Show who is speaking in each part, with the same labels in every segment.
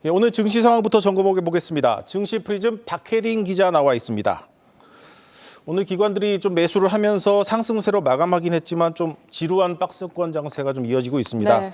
Speaker 1: 예, 오늘 증시 상황부터 점검해 보겠습니다. 증시 프리즘 박혜린 기자 나와 있습니다. 오늘 기관들이 좀 매수를 하면서 상승세로 마감하긴 했지만 좀 지루한 박스권 장세가 좀 이어지고 있습니다.
Speaker 2: 네.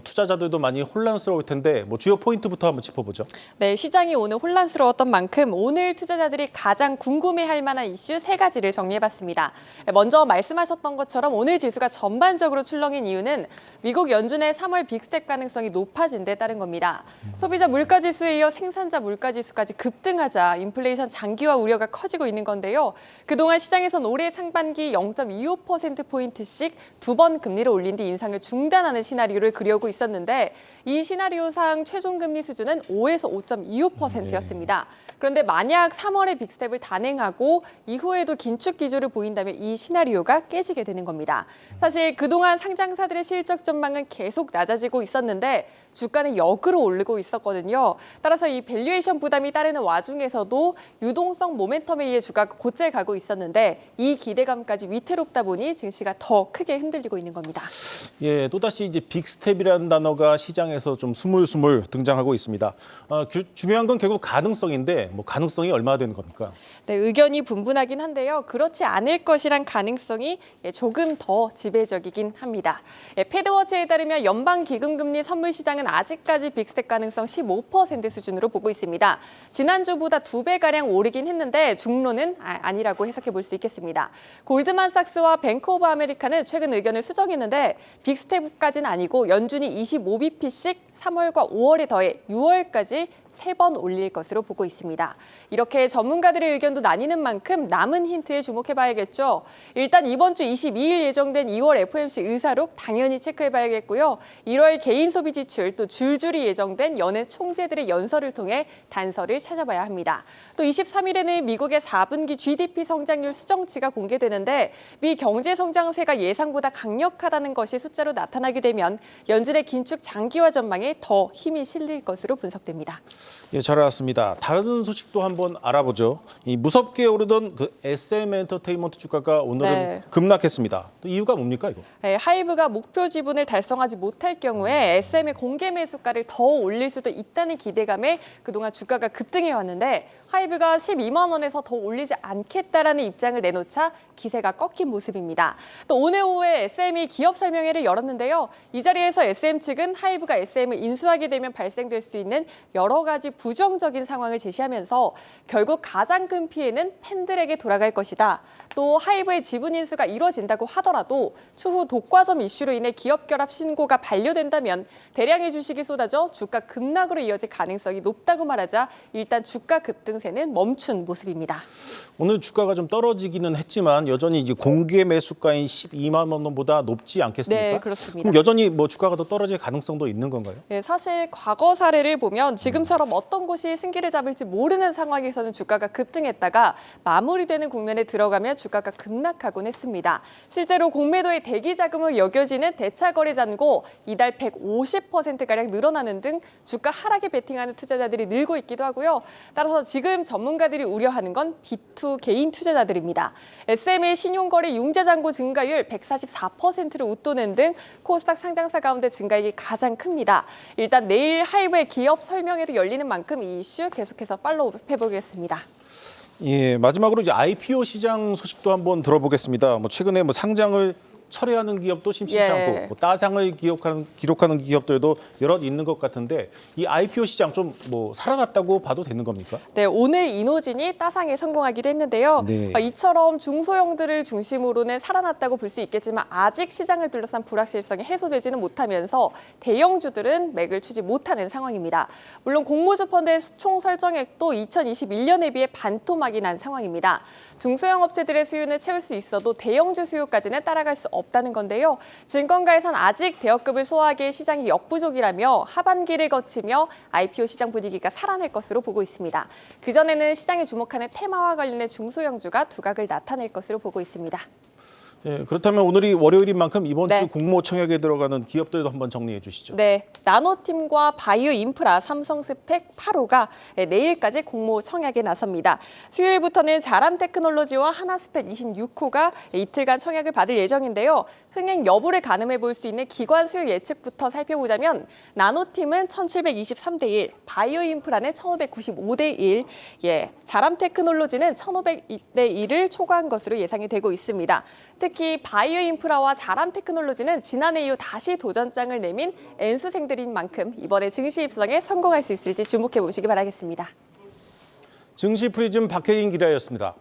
Speaker 1: 투자자들도 많이 혼란스러울 텐데 주요 포인트부터 한번 짚어보죠.
Speaker 2: 네, 시장이 오늘 혼란스러웠던 만큼 오늘 투자자들이 가장 궁금해할 만한 이슈 3가지를 정리해봤습니다. 먼저 말씀하셨던 것처럼 오늘 지수가 전반적으로 출렁인 이유는 미국 연준의 3월 빅스텝 가능성이 높아진 데 따른 겁니다. 소비자 물가지수에 이어 생산자 물가지수까지 급등하자 인플레이션 장기화 우려가 커지고 있는 건데요. 그동안 시장에선 올해 상반기 0.25%포인트씩 2번 금리를 올린 뒤 인상을 중단하는 시나리오를 그려오고 있었는데 이 시나리오상 최종 금리 수준은 5에서 5.25%였습니다. 그런데 만약 3월에 빅스텝을 단행하고 이후에도 긴축 기조를 보인다면 이 시나리오가 깨지게 되는 겁니다. 사실 그동안 상장사들의 실적 전망은 계속 낮아지고 있었는데 주가는 역으로 오르고 있었거든요. 따라서 이 밸류에이션 부담이 따르는 와중에서도 유동성 모멘텀에 의해 주가가 곧잘 가고 있었는데 이 기대감까지 위태롭다 보니 증시가 더 크게 흔들리고 있는 겁니다.
Speaker 1: 예, 또다시 이제 빅스텝이라는 단어가 시장에서 좀 스물스물 등장하고 있습니다. 중요한 건 결국 가능성인데 가능성이 얼마나 되는 겁니까?
Speaker 2: 네, 의견이 분분하긴 한데요. 그렇지 않을 것이란 가능성이 조금 더 지배적이긴 합니다. 패드워치에 따르면 연방기금금리 선물 시장은 아직까지 빅스텝 가능성 15% 수준으로 보고 있습니다. 지난주보다 2배가량 오르긴 했는데 중론은 아니라고 해석해 볼 수 있겠습니다. 골드만삭스와 뱅크 오브 아메리카는 최근 의견을 수정했는데 빅스텝까지는 아니고 연준이 25bp씩 3월과 5월에 더해 6월까지 3번 올릴 것으로 보고 있습니다. 이렇게 전문가들의 의견도 나뉘는 만큼 남은 힌트에 주목해봐야겠죠. 일단 이번 주 22일 예정된 2월 FOMC 의사록 당연히 체크해봐야겠고요. 1월 개인 소비 지출 또 줄줄이 예정된 연은 총재들의 연설을 통해 단서를 찾아봐야 합니다. 또 23일에는 미국의 4분기 GDP 성장률 수정치가 공개되는데 미 경제 성장세가 예상보다 강력하다는 것이 숫자로 나타나게 되면 연준의 긴축 장기화 전망에 더 힘이 실릴 것으로 분석됩니다.
Speaker 1: 예, 잘 알았습니다. 다른 소식도 한번 알아보죠. 이 무섭게 오르던 그 SM 엔터테인먼트 주가가 오늘은 급락했습니다. 또 이유가 뭡니까 이거?
Speaker 2: 네, 하이브가 목표 지분을 달성하지 못할 경우에 SM의 공개 매수가를 더 올릴 수도 있다는 기대감에 그동안 주가가 급등해 왔는데 하이브가 12만 원에서 더 올리지 않겠다라는 입장을 내놓자 기세가 꺾인 모습입니다. 또 오늘 오후에 SM이 기업 설명회를 열었는데요. 이 자리에서 SM 측은 하이브가 SM을 인수하게 되면 발생될 수 있는 여러 가지 부정적인 상황을 제시하면서 결국 가장 큰 피해는 팬들에게 돌아갈 것이다. 또 하이브의 지분 인수가 이루어진다고 하더라도 추후 독과점 이슈로 인해 기업 결합 신고가 반려된다면 대량의 주식이 쏟아져 주가 급락으로 이어질 가능성이 높다고 말하자 일단 주가 급등세는 멈춘 모습입니다.
Speaker 1: 오늘 주가가 좀 떨어지기는 했지만 여전히 이제 공개 매수가인 12만 원보다 높지 않겠습니까?
Speaker 2: 네, 그렇습니다.
Speaker 1: 그럼 여전히 주가가 더 떨어질 가능성도 있는 건가요?
Speaker 2: 네, 사실 과거 사례를 보면 지금처럼 어떤 곳이 승기를 잡을지 모르는 상황에서는 주가가 급등했다가 마무리되는 국면에 들어가면 주가가 급락하곤 했습니다. 실제로 공매도의 대기 자금으로 여겨지는 대차 거래 잔고 이달 150%가량 늘어나는 등 주가 하락에 베팅하는 투자자들이 늘고 있기도 하고요. 따라서 지금 전문가들이 우려하는 건 B2 개인 투자자들입니다. SM의 신용거래 융자 잔고 증가율 144%를 웃도는 등 코스닥 상장사 가운데 증가액이 가장 큽니다. 일단 내일 하이브의 기업 설명회도 열리는 만큼 이 이슈 계속해서 팔로우 해보겠습니다.
Speaker 1: 예, 마지막으로 이제 IPO 시장 소식도 한번 들어보겠습니다. 최근에 상장을 철회하는 기업도 심심치 않고 따상을 기록하는 기업들도 여럿 있는 것 같은데 이 IPO 시장 좀 살아났다고 봐도 되는 겁니까?
Speaker 2: 네, 오늘 이노진이 따상에 성공하기도 했는데요.
Speaker 1: 네.
Speaker 2: 이처럼 중소형들을 중심으로는 살아났다고 볼 수 있겠지만 아직 시장을 둘러싼 불확실성이 해소되지는 못하면서 대형주들은 맥을 추지 못하는 상황입니다. 물론 공모주 펀드의 총 설정액도 2021년에 비해 반토막이 난 상황입니다. 중소형 업체들의 수요는 채울 수 있어도 대형주 수요까지는 따라갈 수 없다는 건데요. 증권가에선 아직 대여급을 소화하기에 시장이 역부족이라며 하반기를 거치며 IPO 시장 분위기가 살아날 것으로 보고 있습니다. 그전에는 시장이 주목하는 테마와 관련된 중소형주가 두각을 나타낼 것으로 보고 있습니다.
Speaker 1: 예, 그렇다면 오늘이 월요일인 만큼 이번 주 공모 청약에 들어가는 기업들도 한번 정리해 주시죠.
Speaker 2: 네, 나노팀과 바이오 인프라, 삼성스펙, 파로가 내일까지 공모 청약에 나섭니다. 수요일부터는 자람 테크놀로지와 하나스펙 26호가 이틀간 청약을 받을 예정인데요. 흥행 여부를 가늠해 볼 수 있는 기관 수요 예측부터 살펴보자면 나노팀은 1723대 1, 바이오인프라는 1595대 1, 자람테크놀로지는 1500대 1을 초과한 것으로 예상이 되고 있습니다. 특히 바이오인프라와 자람테크놀로지는 지난해 이후 다시 도전장을 내민 N수생들인 만큼 이번에 증시 입성에 성공할 수 있을지 주목해 보시기 바라겠습니다.
Speaker 1: 증시 프리즘 박혜인 기자였습니다.